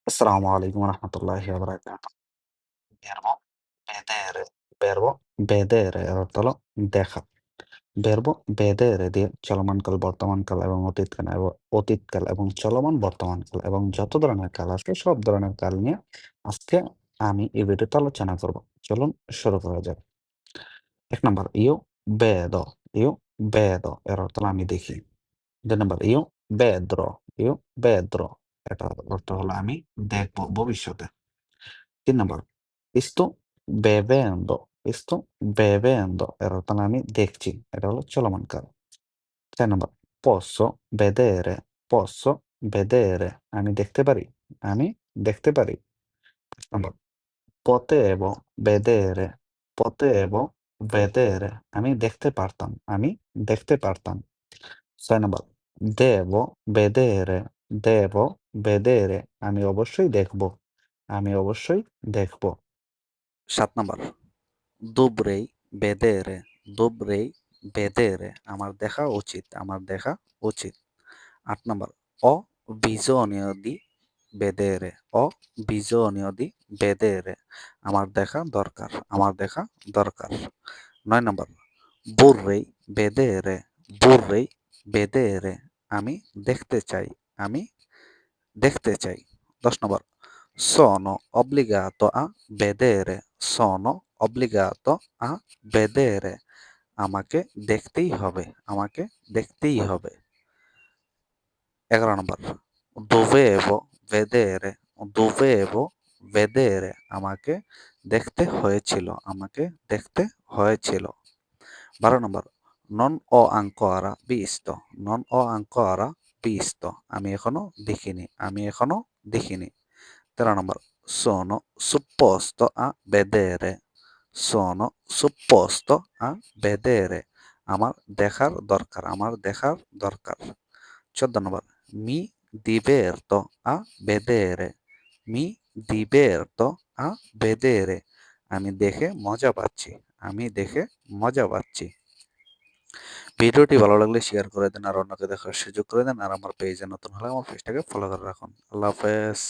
Assalamu alaikum warahmatullahi wabarakatuh. Verbo vedere. Verbo vedere এর অর্থ হলো দেখা। verbo vedere দিয়ে চলমানকাল, বর্তমানকাল এবং অতীতকাল এবং চলমান বর্তমানকাল এবং যত ধরনের কাল আছে সব ধরনের কাল নিয়ে আজকে আমি এই ভিডিওতে আলোচনা করব। চলুন শুরু করা যাক। ১ নাম্বার io vedo এর অর্থ হলো আমি দেখি। ২ নাম্বার io vedrò এটার অর্থ হলো আমি দেখব ভবিষ্যতে। ৩ নাম্বার sto bevendo এর অর্থ হলো আমি দেখছি। এটা হলো চলমান কাল। ৪ নাম্বার posso posso vedere আমি দেখতে পারি। আমি দেখতে পারি। ৫ number potevo vedere potevo vedere আমি দেখতে পারতাম। আমি দেখতে পারতাম। ৬ number devo vedere devo vedere আমি অবশ্যই দেখব। আমি অবশ্যই দেখব। ৭ নাম্বার dovrei dovrei vedere আমার দেখা উচিত। আমার দেখা উচিত। ৮ number ho bisogno di vedere ho bisogno di vedere আমার দেখা দরকার। আমার দেখা দরকার। ৯ নাম্বার vorrei vedere আমি দেখতে চাই। আমি দেখতে চাই। ১০ নম্বর sono obbligato a vedere sono obbligato a vedere আমাকে দেখতেই হবে। আমাকে দেখতেই হবে। ১১ নম্বর dovevo vedere আমাকে দেখতে হয়েছিল। আমাকে দেখতে হয়েছিল। ১২ নম্বর non ho ancora visto non ho ancora visto আমি এখনো দেখিনি। আমি এখনো দেখিনি। ১৩ নম্বর sono supposto a vedere sono supposto a vedere আমার দেখার দরকার। আমার দেখার দরকার। ১৪ নম্বর mi diverto a vedere mi diverto a vedere আমি দেখে মজা পাচ্ছি। আমি দেখে মজা পাচ্ছি। ভিডিওটি ভালো লাগলে শেয়ার করে দেন আর অন্যকে দেখার সুযোগ করে দেন। আর আমার পেজে নতুন হলে আমার পেজটাকে ফলো করে রাখুন। আল্লাহ হাফেজ।